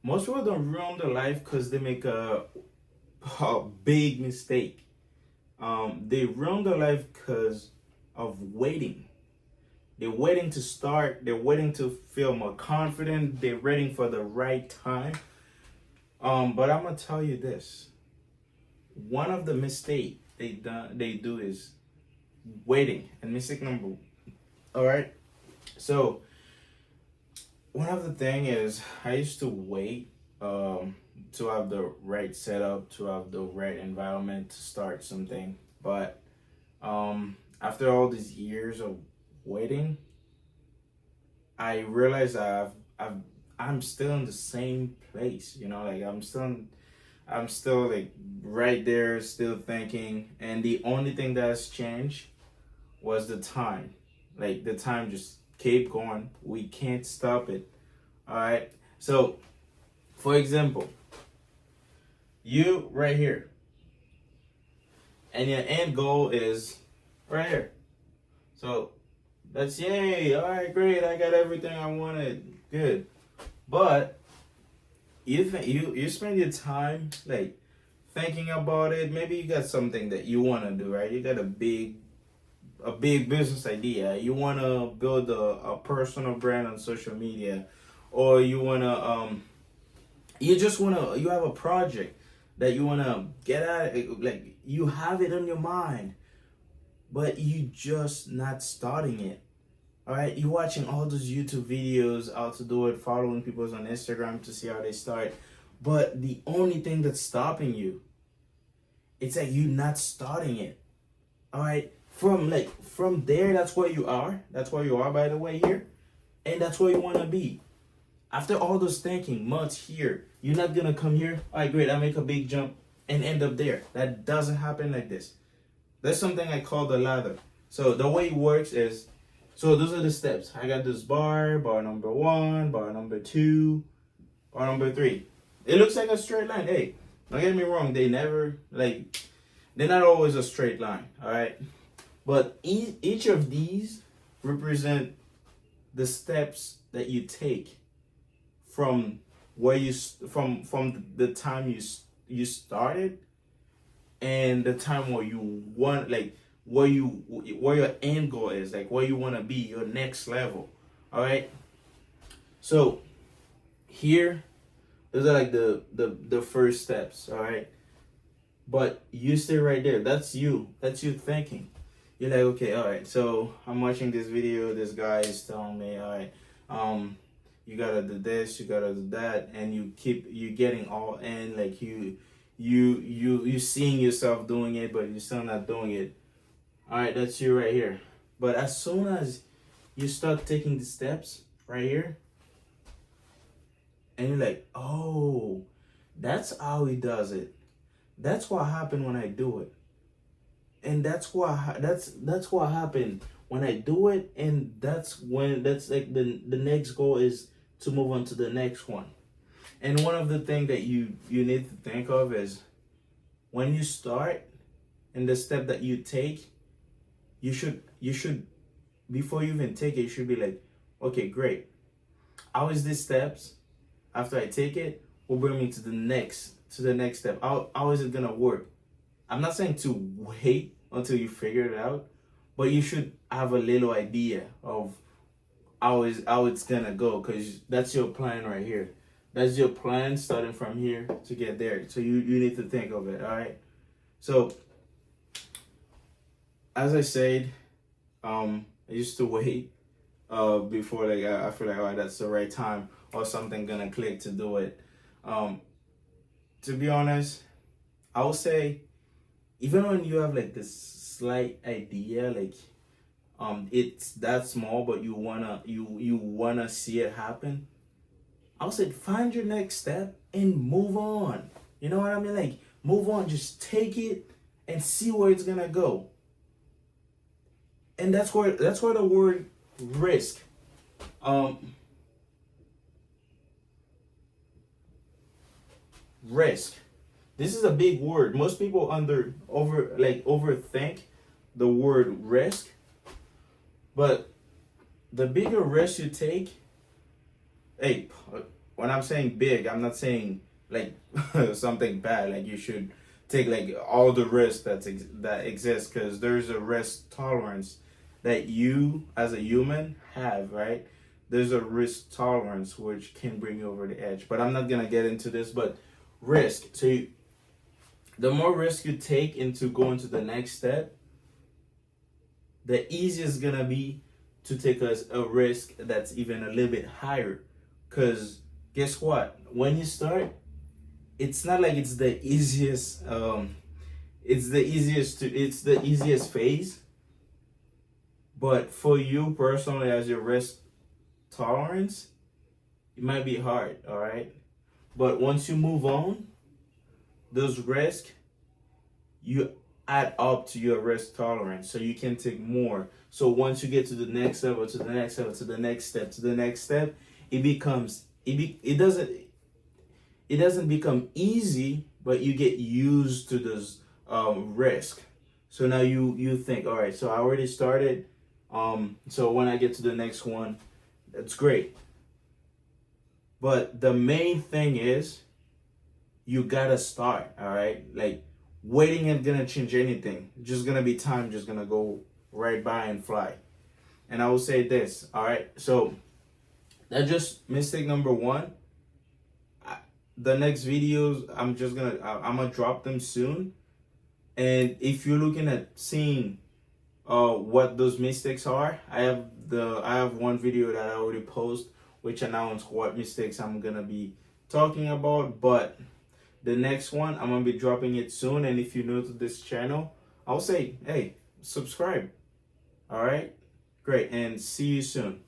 Most people don't ruin their life because they make a big mistake. They ruin their life because of waiting. They're waiting to start. They're waiting to feel more confident. They're waiting for the right time. But I'm gonna tell you this. One of the mistake they do is waiting. And mistake number, all right. So one of the thing is I used to wait to have the right setup, to have the right environment to start something. But after all these years of waiting, I realized I've I'm still in the same place. You know, like I'm still like right there, still thinking, and the only thing that's changed was the time. Like the time just keep going. We can't stop it. All right. So, for example, you right here, and your end goal is right here. So that's yay. All right, great. I got everything I wanted. Good. But you spend your time like thinking about it. Maybe you got something that you want to do, right? You got a big business idea. You want to build a personal brand on social media, or you want to you have a project that you want to get at, like you have it on your mind, but you just not starting it. All right, you're watching all those YouTube videos, how to do it, following people on Instagram to see how they start, but the only thing that's stopping you, it's like you not starting it. All right, from there, that's where you are. That's where you are, by the way, here, and that's where you want to be. After all those thinking months here, you're not gonna come here. All right, great. I make a big jump and end up there. That doesn't happen like this. That's something I call the ladder. So the way it works is, so those are the steps. I got this bar number one, bar number two, bar number three. It looks like a straight line. Hey, don't get me wrong. They're not always a straight line. All right, but each of these represent the steps that you take from where from the time you started, and the time where you want, like where your end goal is, like where you want to be, your next level. All right, so here, those are like the first steps. All right, but you stay right there. That's you thinking. You're like, okay, all right, so I'm watching this video, this guy is telling me, all right, you gotta do this, you gotta do that, and you getting all in, like you seeing yourself doing it, but you're still not doing it. All right, that's you right here. But as soon as you start taking the steps right here, and you're like, oh, that's how he does it. That's what happened when I do it, and that's what happened when I do it, and that's like the next goal is to move on to the next one. And one of the things that you need to think of is when you start, and the step that you take, you should before you even take it, you should be like, okay, great. How is these steps after I take it will bring me to the next step? How is it gonna work? I'm not saying to wait until you figure it out, but you should have a little idea of how it's gonna go, because that's your plan right here. That's your plan starting from here to get there. So you need to think of it. All right. So as I said, I used to wait before, like I feel like, all right, that's the right time or something gonna click to do it. To be honest, I would say even when you have like this slight idea, like it's that small, but you wanna see it happen, I would say find your next step and move on. You know what I mean? Like move on, just take it and see where it's gonna go. And that's where the word risk, risk. This is a big word. Most people overthink the word risk, but the bigger risk you take, hey, when I'm saying big, I'm not saying like something bad. Like you should take like all the risks that exists, because there's a risk tolerance that you as a human have, right? There's a risk tolerance which can bring you over the edge. But I'm not gonna get into this. But risk. So the more risk you take into going to the next step, the easier it's gonna be to take a risk that's even a little bit higher. Because guess what? When you start, it's not like it's the easiest. It's the easiest phase. But for you personally, as your risk tolerance, it might be hard. All right. But once you move on, those risks you add up to your risk tolerance, so you can take more. So once you get to the next level, to the next level, to the next step, to the next step, it becomes it doesn't become easy, but you get used to this risk. So now you think, all right, so I already started. So when I get to the next one, that's great. But the main thing is you gotta start. All right, like waiting ain't gonna change anything. Just gonna be time, just gonna go right by and fly. And I will say this. All right, so that's just mistake number one. The next videos, I'm gonna drop them soon. And if you're looking at seeing what those mistakes are, I have one video that I already post which announced what mistakes I'm gonna be talking about. But the next one, I'm gonna be dropping it soon. And if you're new to this channel, I'll say, hey, subscribe. All right, great, and see you soon.